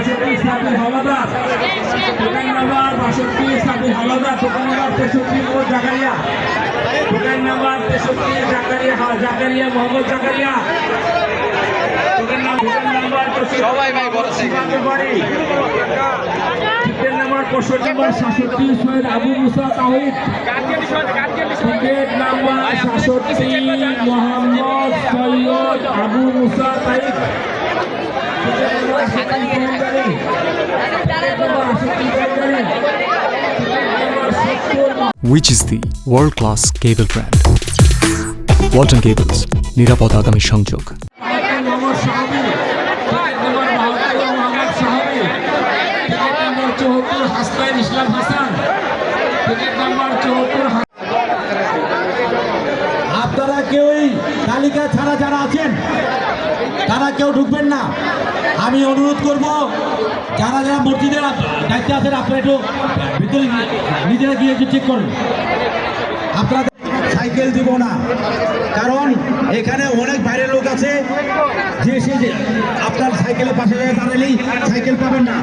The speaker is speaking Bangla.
62 Sabir Howlader, token number 62 Sabir Howlader, token number 63 ও Zakaria, token number 63 Zakaria Mohammad Zakaria, token number সবাই ভাই বড় শিবাঙ্গের বাড়ি, token number 65 Syed Abu Musa Tahid, ticket number 66 Mohammad Syed Abu Musa Tahid, Which is the world-class cable brand? Walton Cables, নিরাপদ আগামী সংযোগ। ইসলাম হাসান, আপনারা কেউই তালিকা ছাড়া যারা আছেন তারা কেউ ঢুকবেন না। আমি অনুরোধ করব যারা যারা মসজিদের দায়িত্বে আছেন আপনারা একটু ভিতরে নিজেরা গিয়ে একটু চেক করুন। আপনারা সাইকেল দিব না, কারণ এখানে অনেক বাইরের লোক আছে যে সে আপনার সাইকেলের পাশে দাঁড়ালেই সাইকেল পাবেন না।